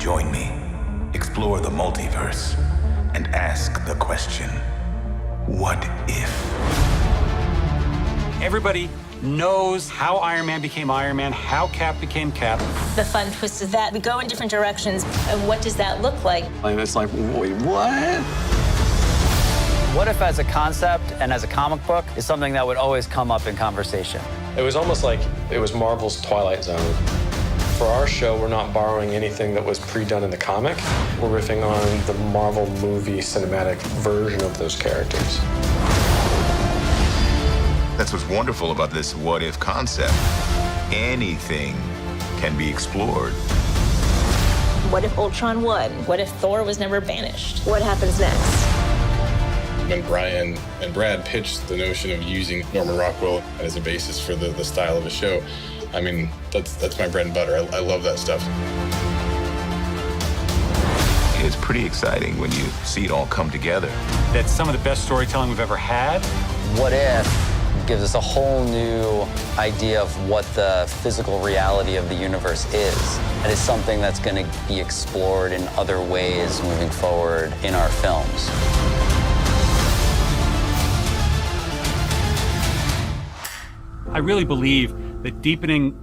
Join me, explore the multiverse, and ask the question, what if? Everybody knows how Iron Man became Iron Man, how Cap became Cap. The fun twist is that we go in different directions, and what does that look like? And it's like, wait, what? What If as a concept and as a comic book is something that would always come up in conversation. It was almost like it was Marvel's Twilight Zone. For our show, we're not borrowing anything that was pre-done in the comic. We're riffing on the Marvel movie cinematic version of those characters. That's what's wonderful about this what if concept. Anything can be explored. What if Ultron won? What if Thor was never banished? What happens next? When Brian and Brad pitched the notion of using Norman Rockwell as a basis for the style of the show, I mean, that's my bread and butter. I love that stuff. It's pretty exciting when you see it all come together. That's some of the best storytelling we've ever had. What If gives us a whole new idea of what the physical reality of the universe is. And it's something that's going to be explored in other ways moving forward in our films. I really believe that deepening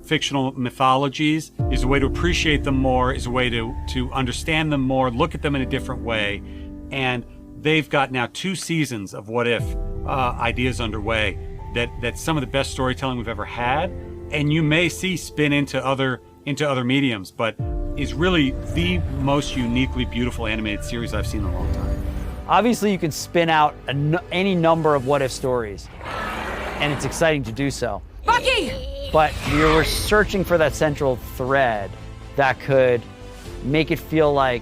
fictional mythologies is a way to appreciate them more, is a way to understand them more, look at them in a different way. And they've got now 2 seasons of What If ideas underway that's some of the best storytelling we've ever had. And you may see spin into other mediums, but is really the most uniquely beautiful animated series I've seen in a long time. Obviously, you can spin out any number of what if stories, and it's exciting to do so. Bucky! But we were searching for that central thread that could make it feel like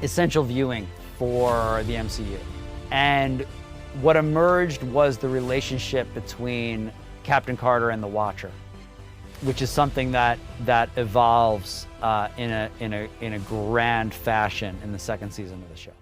essential viewing for the MCU. And what emerged was the relationship between Captain Carter and the Watcher, which is something that evolves in a grand fashion in the 2nd season of the show.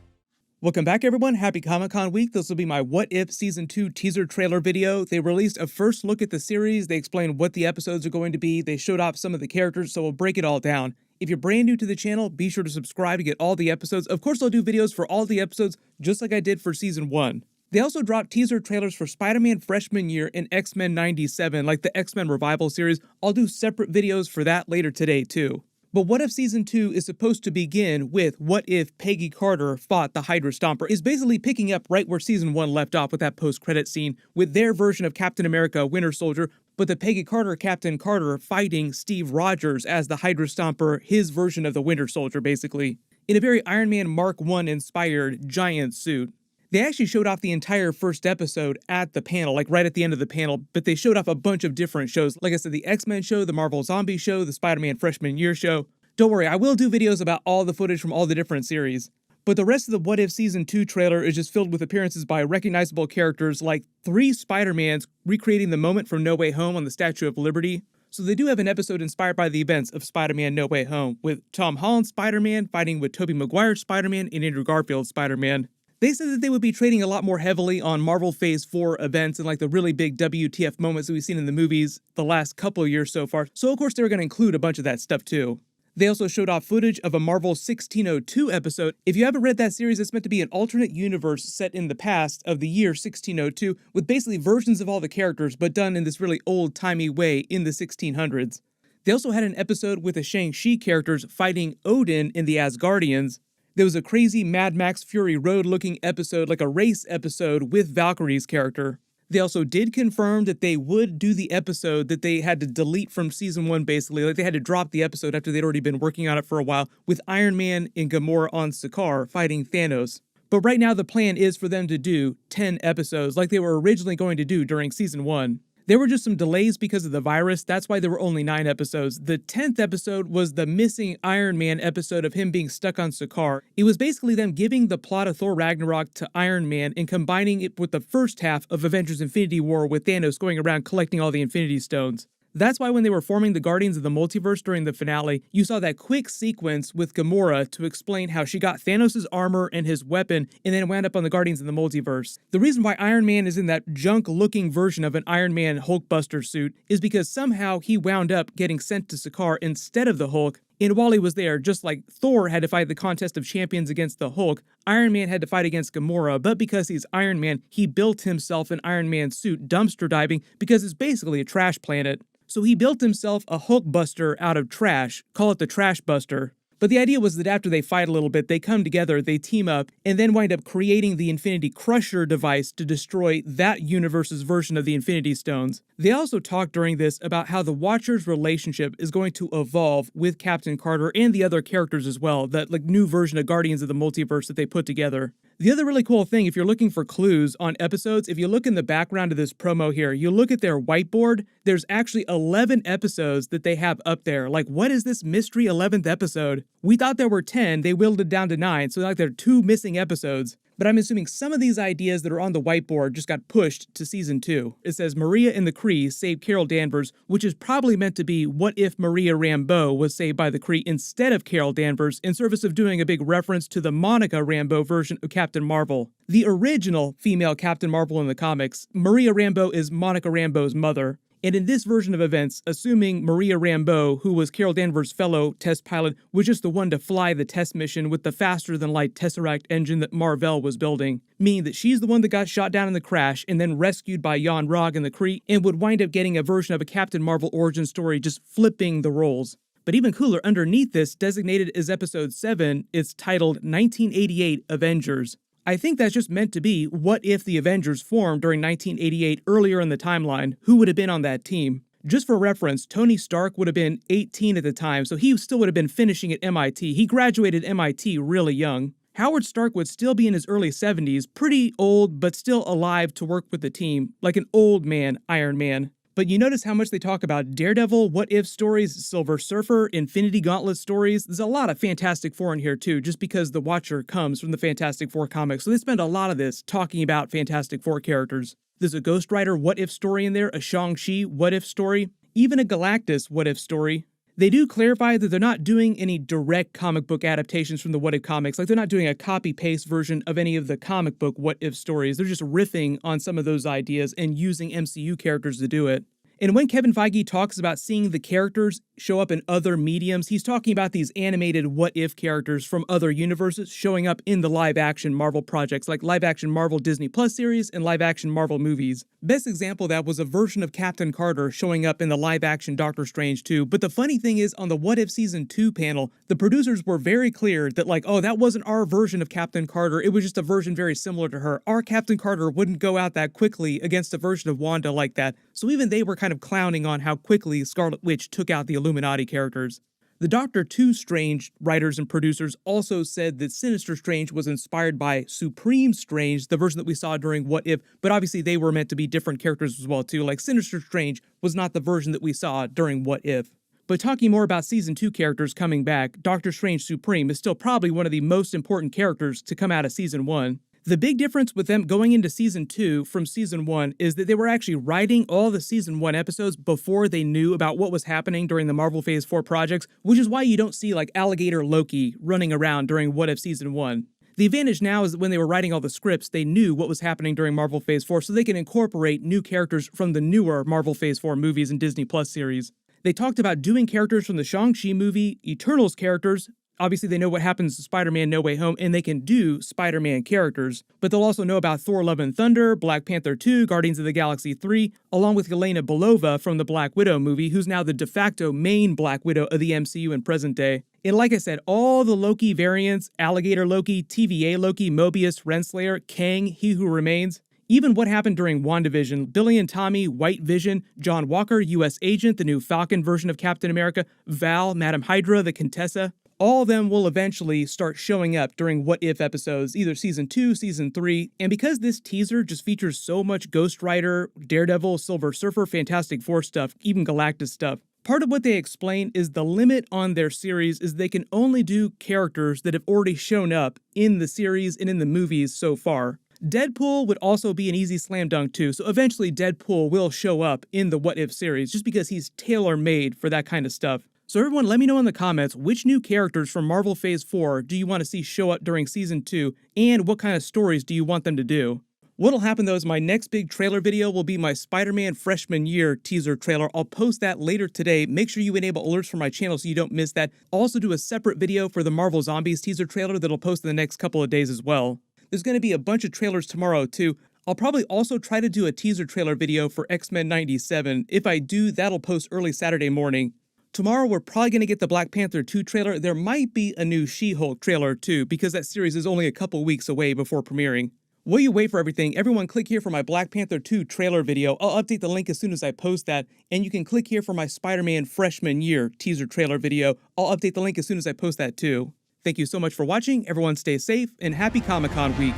Welcome back, everyone. Happy Comic-Con week. This will be my What If Season 2 teaser trailer video. They released a first look at the series. They explained what the episodes are going to be. They showed off some of the characters, so we'll break it all down. If you're brand new to the channel, be sure to subscribe to get all the episodes. Of course, I'll do videos for all the episodes, just like I did for Season 1. They also dropped teaser trailers for Spider-Man Freshman Year and X-Men 97, like the X-Men Revival series. I'll do separate videos for that later today, too. But What If Season 2 is supposed to begin with what if Peggy Carter fought the Hydra Stomper, is basically picking up right where Season 1 left off with that post-credit scene with their version of Captain America Winter Soldier, but the Peggy Carter Captain Carter fighting Steve Rogers as the Hydra Stomper, his version of the Winter Soldier, basically, in a very Iron Man Mark I inspired giant suit. They actually showed off the entire first episode at the panel, like right at the end of the panel, but they showed off a bunch of different shows. Like I said, the X-Men show, the Marvel Zombie show, the Spider-Man Freshman Year show. Don't worry, I will do videos about all the footage from all the different series. But the rest of the What If Season 2 trailer is just filled with appearances by recognizable characters like 3 Spider-Mans recreating the moment from No Way Home on the Statue of Liberty. So they do have an episode inspired by the events of Spider-Man No Way Home, with Tom Holland's Spider-Man fighting with Tobey Maguire's Spider-Man and Andrew Garfield's Spider-Man. They said that they would be trading a lot more heavily on Marvel Phase 4 events and like the really big WTF moments that we've seen in the movies the last couple of years so far. So of course they were going to include a bunch of that stuff too. They also showed off footage of a Marvel 1602 episode. If you haven't read that series, it's meant to be an alternate universe set in the past of the year 1602 with basically versions of all the characters but done in this really old-timey way in the 1600s. They also had an episode with the Shang-Chi characters fighting Odin in the Asgardians. There was a crazy Mad Max Fury Road looking episode, like a race episode with Valkyrie's character. They also did confirm that they would do the episode that they had to delete from Season 1 basically, like they had to drop the episode after they'd already been working on it for a while, with Iron Man and Gamora on Sakaar fighting Thanos. But right now the plan is for them to do 10 episodes like they were originally going to do during Season 1. There were just some delays because of the virus, that's why there were only 9 episodes. The 10th episode was the missing Iron Man episode of him being stuck on Sakaar. It was basically them giving the plot of Thor Ragnarok to Iron Man and combining it with the first half of Avengers Infinity War with Thanos going around collecting all the Infinity Stones. That's why when they were forming the Guardians of the Multiverse during the finale, you saw that quick sequence with Gamora to explain how she got Thanos' armor and his weapon and then wound up on the Guardians of the Multiverse. The reason why Iron Man is in that junk-looking version of an Iron Man Hulkbuster suit is because somehow he wound up getting sent to Sakaar instead of the Hulk And while he was there, just like Thor had to fight the contest of champions against the Hulk, Iron Man had to fight against Gamora, but because he's Iron Man, he built himself an Iron Man suit dumpster diving because it's basically a trash planet. So he built himself a Hulk Buster out of trash, call it the Trash Buster. But the idea was that after they fight a little bit, they come together, they team up, and then wind up creating the Infinity Crusher device to destroy that universe's version of the Infinity Stones. They also talked during this about how the Watcher's relationship is going to evolve with Captain Carter and the other characters as well, that like new version of Guardians of the Multiverse that they put together. The other really cool thing, if you're looking for clues on episodes, if you look in the background of this promo here, you look at their whiteboard, there's actually 11 episodes that they have up there. Like, what is this mystery 11th episode? We thought there were 10, they whittled it down to 9, so like there are 2 missing episodes. But I'm assuming some of these ideas that are on the whiteboard just got pushed to season 2. It says Maria and the Kree saved Carol Danvers, which is probably meant to be what if Maria Rambeau was saved by the Kree instead of Carol Danvers, in service of doing a big reference to the Monica Rambeau version of Captain Marvel. The original female Captain Marvel in the comics, Maria Rambeau is Monica Rambeau's mother. And in this version of events, assuming Maria Rambeau, who was Carol Danvers' fellow test pilot, was just the one to fly the test mission with the faster-than-light Tesseract engine that Mar-Vell was building, meaning that she's the one that got shot down in the crash and then rescued by Yon-Rogg and the Kree, and would wind up getting a version of a Captain Marvel origin story just flipping the roles. But even cooler, underneath this, designated as Episode 7, it's titled 1988 Avengers. I think that's just meant to be what if the Avengers formed during 1988 earlier in the timeline, who would have been on that team. Just for reference, Tony Stark would have been 18 at the time, so he still would have been finishing at MIT. He graduated MIT really young. Howard Stark would still be in his early 70s, pretty old but still alive to work with the team, like an old man Iron Man. But you notice how much they talk about Daredevil, What If stories, Silver Surfer, Infinity Gauntlet stories. There's a lot of Fantastic Four in here too, just because the Watcher comes from the Fantastic Four comics. So they spend a lot of this talking about Fantastic Four characters. There's a Ghost Rider What If story in there, a Shang-Chi What If story, even a Galactus What If story. They do clarify that they're not doing any direct comic book adaptations from the What If comics, like they're not doing a copy-paste version of any of the comic book What If stories. They're just riffing on some of those ideas and using MCU characters to do it. And when Kevin Feige talks about seeing the characters show up in other mediums, he's talking about these animated what-if characters from other universes showing up in the live-action Marvel projects, like live-action Marvel Disney Plus series and live-action Marvel movies. Best example of that was a version of Captain Carter showing up in the live-action Doctor Strange 2. But the funny thing is, on the What If Season 2 panel, the producers were very clear that like, oh, that wasn't our version of Captain Carter, it was just a version very similar to her. Our Captain Carter wouldn't go out that quickly against a version of Wanda like that. So even they were kind of clowning on how quickly Scarlet Witch took out the Illuminati characters. The Doctor 2 Strange writers and producers also said that Sinister Strange was inspired by Supreme Strange, the version that we saw during What If, but obviously they were meant to be different characters as well too, like Sinister Strange was not the version that we saw during What If. But talking more about Season 2 characters coming back, Doctor Strange Supreme is still probably one of the most important characters to come out of Season 1. The big difference with them going into Season 2 from Season 1 is that they were actually writing all the Season 1 episodes before they knew about what was happening during the Marvel Phase 4 projects, which is why you don't see like Alligator Loki running around during What If Season 1. The advantage now is that when they were writing all the scripts, they knew what was happening during Marvel Phase 4, so they can incorporate new characters from the newer Marvel Phase 4 movies and Disney Plus series. They talked about doing characters from the Shang-Chi movie, Eternals characters. Obviously, they know what happens to Spider-Man No Way Home, and they can do Spider-Man characters. But they'll also know about Thor Love and Thunder, Black Panther 2, Guardians of the Galaxy 3, along with Yelena Belova from the Black Widow movie, who's now the de facto main Black Widow of the MCU in present day. And like I said, all the Loki variants, Alligator Loki, TVA Loki, Mobius, Renslayer, Kang, He Who Remains, even what happened during WandaVision, Billy and Tommy, White Vision, John Walker, U.S. Agent, the new Falcon version of Captain America, Val, Madam Hydra, the Contessa, all of them will eventually start showing up during What If episodes, either Season 2, Season 3, and because this teaser just features so much Ghost Rider, Daredevil, Silver Surfer, Fantastic Four stuff, even Galactus stuff, part of what they explain is the limit on their series is they can only do characters that have already shown up in the series and in the movies so far. Deadpool would also be an easy slam dunk too, so eventually Deadpool will show up in the What If series just because he's tailor-made for that kind of stuff. So everyone, let me know in the comments which new characters from Marvel Phase 4 do you want to see show up during Season 2, and what kind of stories do you want them to do? What'll happen though is my next big trailer video will be my Spider-Man Freshman Year teaser trailer. I'll post that later today. Make sure you enable alerts for my channel so you don't miss that. I'll also do a separate video for the Marvel Zombies teaser trailer that'll post in the next couple of days as well. There's going to be a bunch of trailers tomorrow too. I'll probably also try to do a teaser trailer video for X-Men 97. If I do, that'll post early Saturday morning. Tomorrow, we're probably going to get the Black Panther 2 trailer. There might be a new She-Hulk trailer too, because that series is only a couple weeks away before premiering. While you wait for everything, everyone click here for my Black Panther 2 trailer video. I'll update the link as soon as I post that, and you can click here for my Spider-Man Freshman Year teaser trailer video. I'll update the link as soon as I post that too. Thank you so much for watching. Everyone stay safe, and happy Comic-Con week.